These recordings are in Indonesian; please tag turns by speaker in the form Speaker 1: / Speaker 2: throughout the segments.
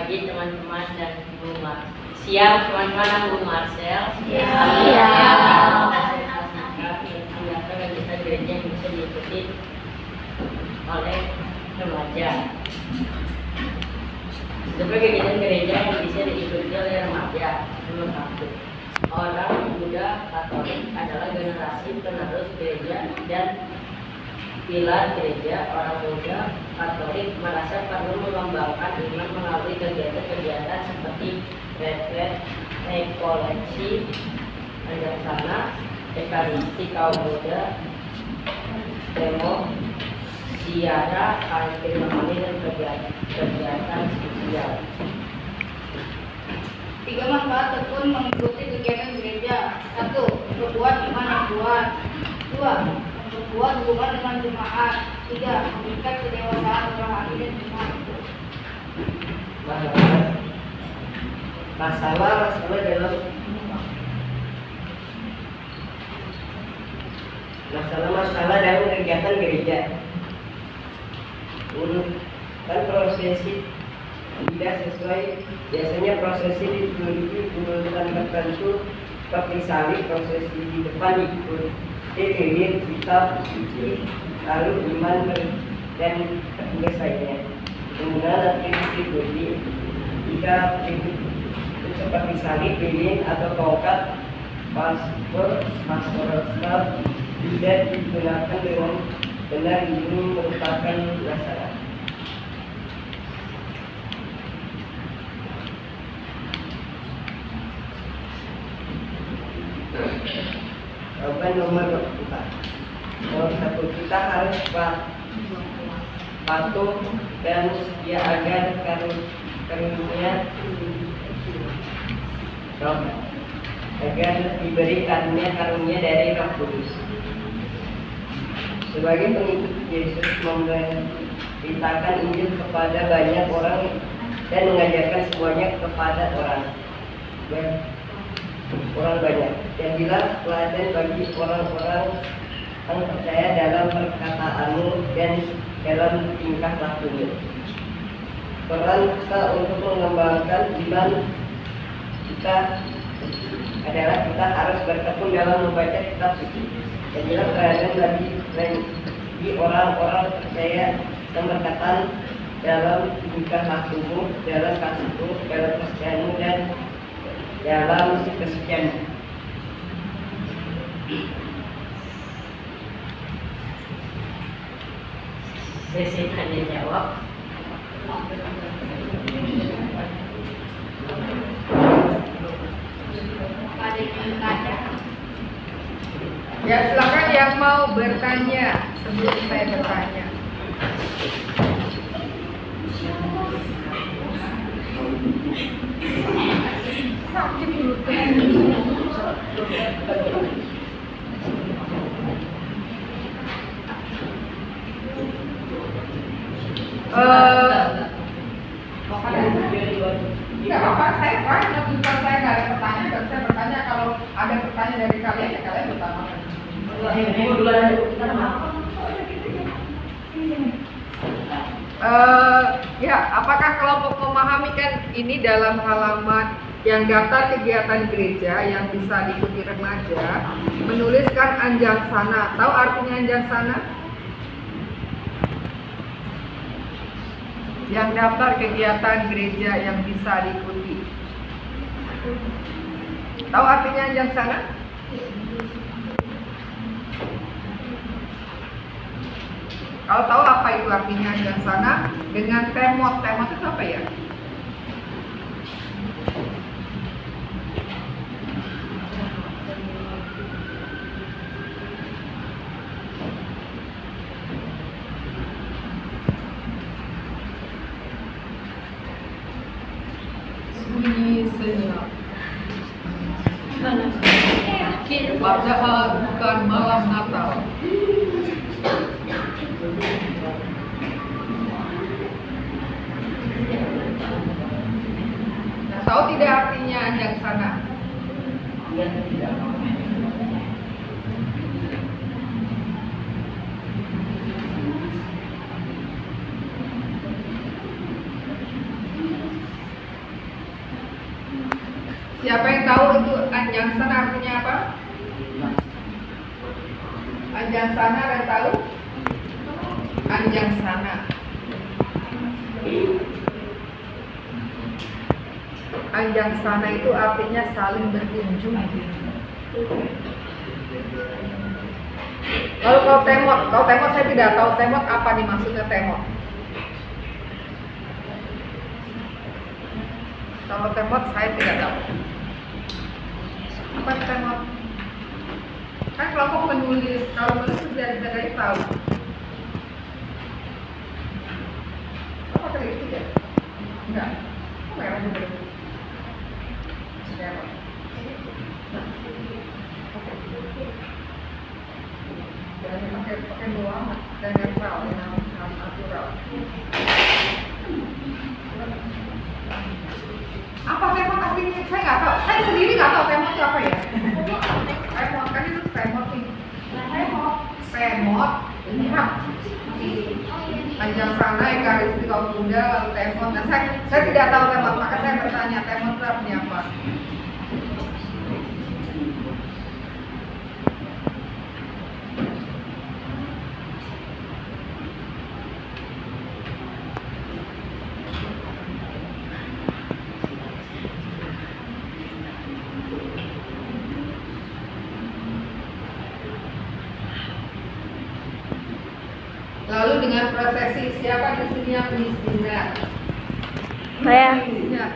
Speaker 1: pagi teman-teman dan Bu Mar. Siap teman-teman, Bu Marcel?
Speaker 2: Siap.
Speaker 1: Kegiatan gereja yang bisa diikuti oleh remaja. Sebenarnya kegiatan gereja yang bisa diikuti oleh remaja. Nomor 1. Orang muda Katolik adalah generasi penerus gereja dan pilar gereja. Orang muda Katolik merasa perlu mengembangkan iman melalui kegiatan-kegiatan seperti retret, rekoleksi, anjasana, ekaristi kaum muda, demo, ziarah, akhir rohani dan kegiatan sosial.
Speaker 2: 3 manfaat tekun mengikuti kegiatan gereja. 1. Memperkuat iman yang kuat. 2. Memperkuat hubungan dengan jemaat. 3. Meningkat kedewasaan rohani dan iman.
Speaker 1: Masalah dalam kegiatan gereja. Kan prosesi tidak sesuai, biasanya prosesi diikuti urutan tertentu seperti salib, prosesi di depan diikuti lilin, kitab suci, lalu iman dan selesainya. Kemudian atribut-atribut jika atribut seperti salib, lilin atau tongkat, paspor tidak digunakan dengan benar, ini merupakan masalah. Jawaban nomor 4. Nomor 1, kita harus patuh dan setia agar karunia agar diberi karunia dari Roh Kudus. Sebagai pengikut Yesus memberitakan Injil kepada banyak orang dan mengajarkan semuanya kepada orang banyak. Jadilah teladan bagi orang-orang yang percaya dalam perkataanmu dan dalam tingkah lakumu. Peran kita untuk mengembangkan iman kita adalah kita harus bertekun dalam membaca kitab suci. Jadilah teladan bagi orang-orang percaya dan perkataan dalam tingkah lakumu, dalam kasihmu, dalam kesetiaanmu dan dalam kesucian. Sesi tanya jawab.
Speaker 3: Ya, silakan yang mau bertanya sebelum saya bertanya. Sakit nggak apa-apa, saya tanya, bukan saya nggak ada pertanyaan, dan saya bertanya kalau ada pertanyaan dari kalian, ya kalian bertanya. Ya, apakah kelompok memahami kan ini dalam halaman yang daftar kegiatan gereja yang bisa diikuti remaja menuliskan anjangsana. Tahu artinya anjangsana? Yang daftar kegiatan gereja yang bisa diikuti. Tahu artinya anjangsana? Kalau tahu apa itu artinya anjangsana dengan temot. Temot itu apa ya? Sunyi senyap. Padahal bukan malam Natal. Tahu tidak artinya anjangsana? Siapa yang tahu itu anjang sana artinya apa? Anjang sana ada yang tahu? Anjang sana. Anjang sana itu artinya saling berkunjung. Lalu kalau temot saya tidak tahu temot apa nih maksudnya temot. Kalau temot saya tidak tahu. Apa temot? Kan kelompok menulis, kalau menulis dari tahu. Apa tadi itu ya? Enggak. Kok merah juga? Temot. Jangan pakai doang dan netral, natural. Apa temot artinya? Saya nggak tahu. Saya sendiri nggak tahu temot itu apa ya. Temot kan itu temot nih. Temot. Lihat. Panjang sana, ekaristik kaum muda, lalu temot. Nah, saya tidak tahu temot, maka saya bertanya temot itu artinya apa. Lalu dengan prosesi siapa di sini yang Miss Dinar?
Speaker 4: Saya.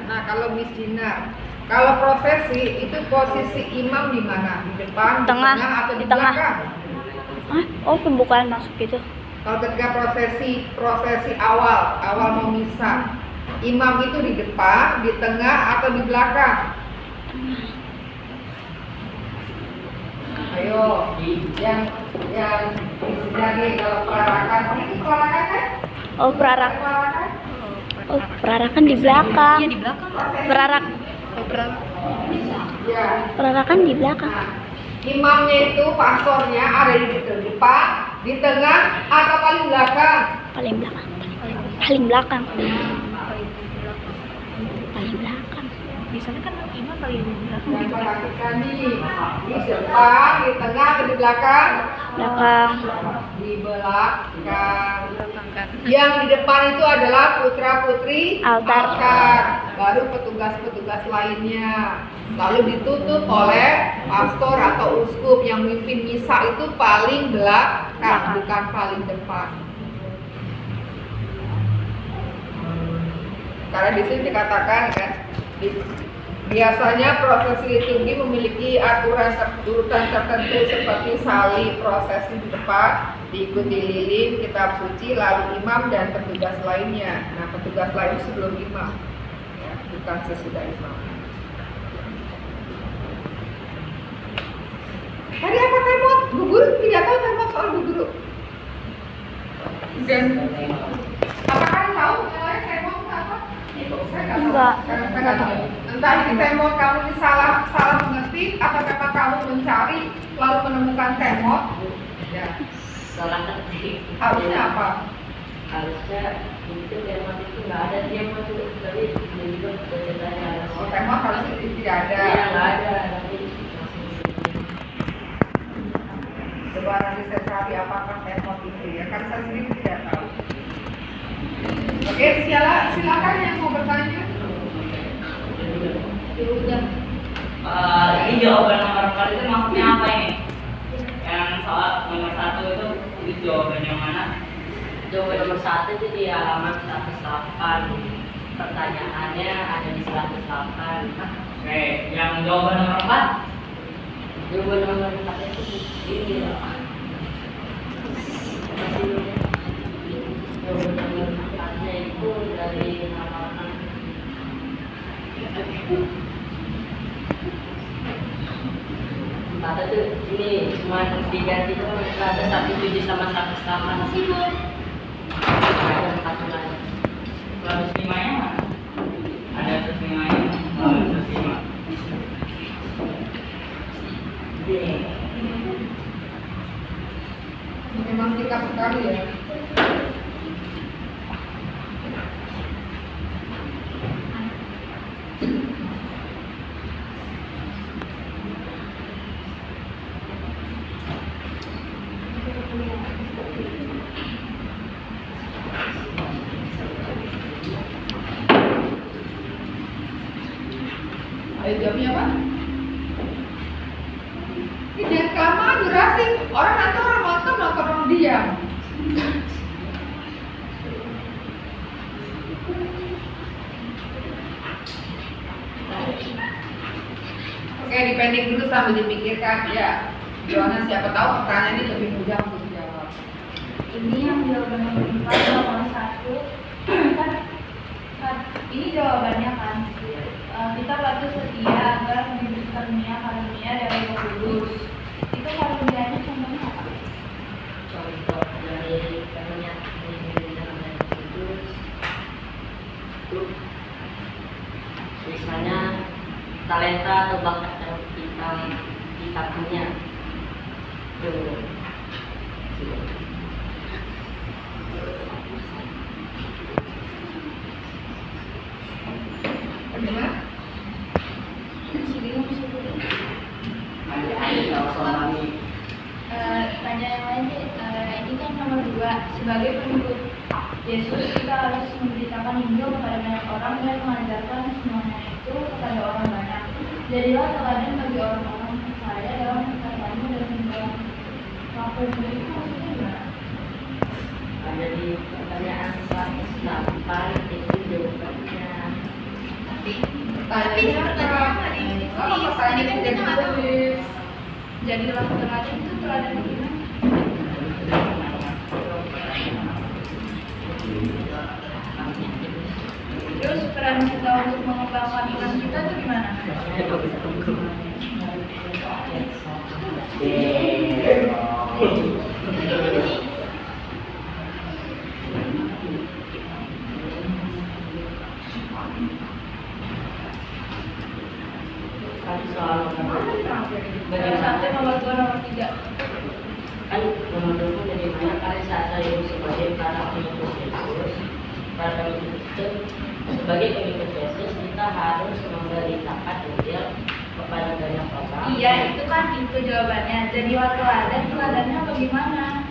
Speaker 3: Nah, kalau Miss Dinar, kalau prosesi itu posisi imam di mana? Di depan,
Speaker 4: Tengah.
Speaker 3: di tengah atau di
Speaker 4: Tengah.
Speaker 3: belakang?
Speaker 4: Hah? Oh, pembukaan masuk gitu.
Speaker 3: Kalau ketika prosesi awal mau misa, imam itu di depan, di tengah atau di belakang? Ayo, yang dari kalau perarakan, ini perarakan kan?
Speaker 4: Oh, perarak.
Speaker 3: Perarakan?
Speaker 4: Oh, perarakan di belakang.
Speaker 5: Iya di belakang.
Speaker 4: Perarak.
Speaker 3: Ya.
Speaker 4: Perarakan di belakang.
Speaker 3: Nah, imamnya itu pastornya ada di depan, di tengah atau paling belakang?
Speaker 4: Paling belakang. Paling belakang. Paling belakang.
Speaker 5: Biasanya kan imam paling belakang
Speaker 3: Yang
Speaker 5: gitu kan.
Speaker 3: perhatikan nih, di depan, di tengah atau di belakang?
Speaker 4: Belakang.
Speaker 3: Di belakang.
Speaker 5: Belakang kan.
Speaker 3: Yang di depan itu adalah putra putri
Speaker 4: Altar.
Speaker 3: baru petugas-petugas lainnya. Lalu ditutup oleh pastor atau uskup yang memimpin misa itu paling belakang, bukan paling depan. Karena di sini dikatakan kan, biasanya prosesi liturgi memiliki aturan urutan tertentu seperti salib, prosesi di depan, diikuti lilin, kitab suci, lalu imam dan petugas lainnya. Nah, petugas lain sebelum imam, ya, bukan sesudah imam. Tadi apa temot? Bu Guru tidak tahu temot soal Bu Guru. Dan apakah tahu namanya temot itu apa? Saya
Speaker 4: Enggak.
Speaker 3: nggak tahu. Entah ini temot kamu ini salah mengerti atau memang kamu mencari lalu menemukan temot. Ya.
Speaker 1: Salah ketik.
Speaker 3: Harusnya apa?
Speaker 1: Harusnya itu temot itu nggak ada dia mau tuh tadi juga ceritanya ada.
Speaker 3: Oh, temot harusnya tidak ada.
Speaker 1: Iya nggak ada tapi
Speaker 3: Coba nanti saya cari apakah temot itu ya. Kan saya sendiri tidak tahu. Oke, silakan yang mau bertanya.
Speaker 2: Udah.
Speaker 6: Ini jawaban nomor 4 itu maksudnya apa ini? Yang soal nomor 1 itu jawaban yang mana?
Speaker 1: jawaban nomor 1 itu di halaman 108. Pertanyaannya ada di 108.
Speaker 6: Oke, yang jawaban nomor 4?
Speaker 1: Jawaban nomor 4 itu ini loh. Jawaban nomor 4-nya itu dari halaman Kata tuh ini cuma diganti tuh ada 107 sama 108 sih bu. Ada 4 lagi.
Speaker 6: 105 nya mana? Ada 105 nya? 105.
Speaker 3: Memang singkat sekali ya. Ayo jawabnya apa? Ini jangan kelamaan durasi. Orang nonton orang diam. Oke, dipending dulu sambil dipikirkan ya. Soalnya siapa tahu pertanyaan ini lebih mudah untuk dijawab.
Speaker 2: Ini yang jawaban nomor 4 nomor 1 kan ini jawabannya kan kita patut setia agar mendidik karunia dari Roh Kudus. Itu karunianya contohnya apa?
Speaker 1: Contoh dari karunia Kudus itu misalnya talenta atau bakat yang kita punya.
Speaker 3: Bagaimana?
Speaker 2: Tanya yang lain sih, ini kan nomor 2 sebagai pengikut Yesus kita harus memberitakan Injil kepada banyak orang dan mengajarkan semuanya itu kepada orang banyak. Jadilah teladan bagi orang-orang percaya dalam perkataanmu dan dalam lakuanmu. Itu maksudnya gimana?
Speaker 1: Ada di pertanyaan 108 itu jawabannya.
Speaker 2: Tapi pertanyaan nggak ditulis. Tadi kan kita nggak tahu. Jadilah teladan itu teladan gimana? Terus peran kita untuk mengembangkan iman kita itu gimana?
Speaker 1: Kan soal
Speaker 2: Nomor 1, nomor 2, nomor 3.
Speaker 1: kan nomor 2 jadi mana kali saya sebagai para pengikut Yesus. Para pengikut itu sebagai pengikut Yesus kita harus memberitakan Injil kepada banyak orang.
Speaker 2: Iya, itu kan itu jawabannya. Jadi teladan, teladannya bagaimana?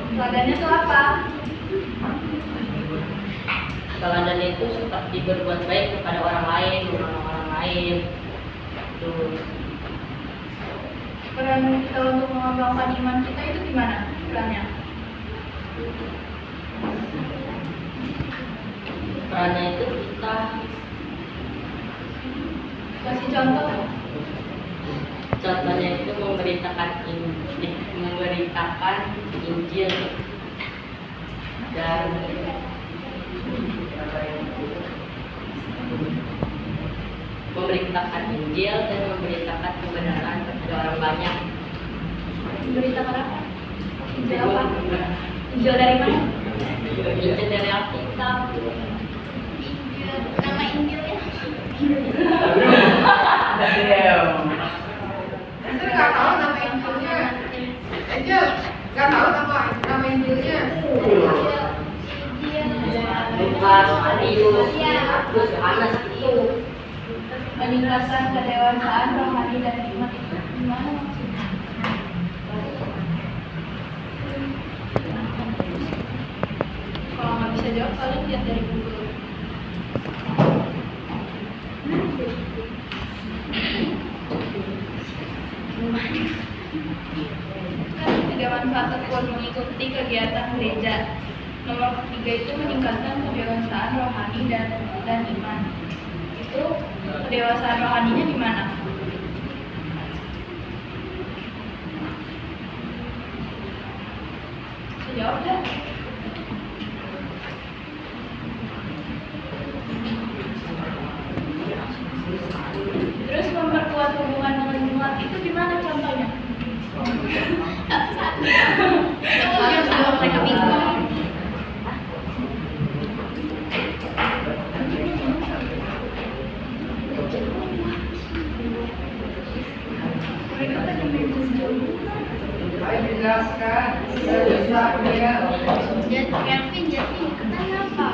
Speaker 2: Teladannya itu apa?
Speaker 1: Teladan itu seperti berbuat baik kepada orang lain, menolong orang lain. Itu
Speaker 2: Peran kita untuk mengembangkan iman kita itu gimana? Perannya?
Speaker 1: perannya itu kita
Speaker 2: Kasih contoh.
Speaker 1: contohnya itu memberitakan Injil dan memberitakan Injil dan memberitakan kebenaran kepada orang banyak.
Speaker 2: Beritakan apa? Injil apa? Injil dari mana?
Speaker 1: Injil dari Alkitab.
Speaker 2: Nama Injilnya?
Speaker 3: Saya nggak tahu nama Injilnya. Angel, nggak tahu nama Injilnya.
Speaker 1: Lukas, Matius, Markus, Yohanes itu.
Speaker 2: Peningkatan kedewasaan rohani dan iman itu gimana maksudnya? Kalau nggak bisa jawab, kalian lihat dari Google. Kan tidak manfaat tekun mengikuti kegiatan gereja. Nomor 3 itu meningkatkan kedewasaan rohani dan iman. Itu kedewasaan rohaninya di mana? Jawab deh. Terus memperkuat hubungan dengan umat itu gimana contohnya? Satu-satu. Sama mereka bingung.
Speaker 3: Ayo dijelaskan. Saya bisa ya.
Speaker 2: Kevin, jadi katanya apa?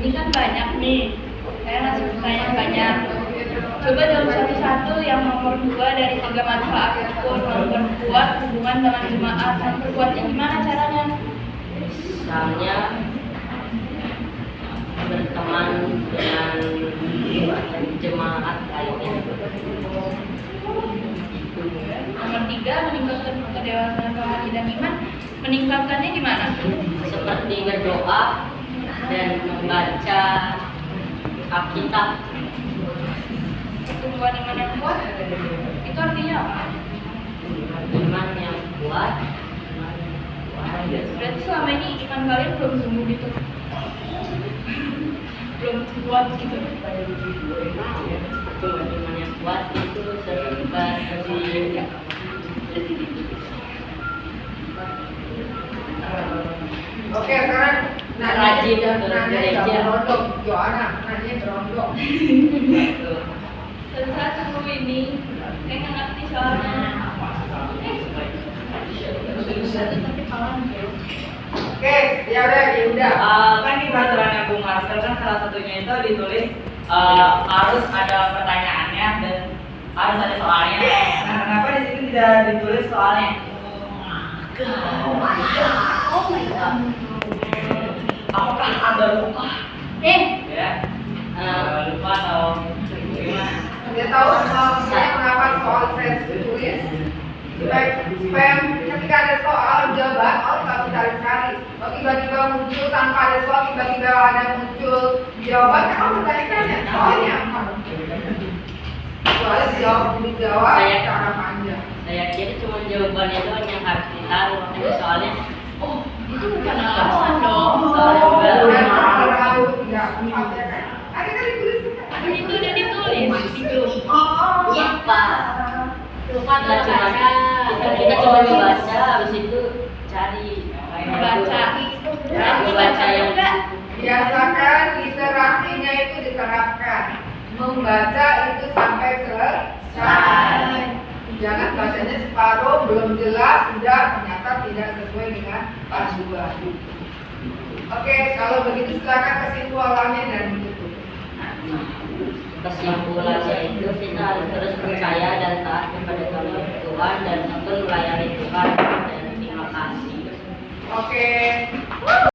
Speaker 2: Ini kan banyak nih. Saya ngasih pertanyaan banyak. Coba jawab satu-satu. Yang nomor 2 dari 3 manfaat itu memperkuat hubungan hubungan dengan jemaat. Saling berbuatnya gimana caranya?
Speaker 1: Misalnya berteman dengan jemaat lainnya.
Speaker 2: Nomor 3, meningkatkan kedewasaan rohani dan iman. Meningkatkannya gimana?
Speaker 1: Seperti berdoa dan membaca Alkitab.
Speaker 2: Pertumbuhan iman yang kuat. Itu artinya apa?
Speaker 1: Iman yang kuat.
Speaker 2: Berarti selama ini iman kalian belum tumbuh gitu. Belum kuat gitu.
Speaker 1: Pertumbuhan iman yang kuat itu seperti
Speaker 3: Oke, sekarang
Speaker 1: Rajin
Speaker 3: nanya
Speaker 1: gereja.
Speaker 3: berondong. Joanna, nanya berondong.
Speaker 2: Satu ini, saya nggak ngerti soalnya. Tapi kawan
Speaker 3: Oke, ya udah, ya udah.
Speaker 6: Kan di peraturannya Bung Marcel kan salah satunya itu ditulis harus ada pertanyaannya dan harus ada soalnya. Nah, kenapa di sini tidak ditulis soalnya?
Speaker 2: Oh my god.
Speaker 6: Apakah ada lupa? Ya, lupa atau gimana?
Speaker 3: Dia tahu saya kenapa soal saya tulis supaya ketika ada soal jawaban orang nggak bisa cari. Kalau tiba-tiba muncul tanpa ada soal, tiba-tiba ada muncul jawaban, kan orang bertanya-tanya soalnya apa? Soalnya dijawab cara panjang.
Speaker 1: Saya kira cuma jawabannya itu yang harus ditaruh. Makanya soalnya
Speaker 2: Itu bukan alasan dong.
Speaker 1: soalnya baru.
Speaker 3: Dan terlalu tidak tepat ya kan? Ada kan ditulis
Speaker 2: Itu udah ditulis di grup.
Speaker 1: Lupa.
Speaker 2: Lupa
Speaker 1: Kita
Speaker 2: atau
Speaker 1: cuma
Speaker 2: baca.
Speaker 1: kita cuma membaca, habis itu cari
Speaker 2: Baca.
Speaker 1: Ya, membaca yang
Speaker 2: enggak?
Speaker 3: biasakan literasinya itu diterapkan. Membaca itu sampai selesai. Jangan bacanya separuh, belum jelas, sudah ternyata tidak sesuai dengan panduan. Oke, kalau begitu silakan kesimpulannya dan ditutup.
Speaker 1: kesimpulannya itu kita harus terus percaya dan taat kepada Tuhan dan tekun melayani Tuhan dan terima kasih.
Speaker 3: Oke.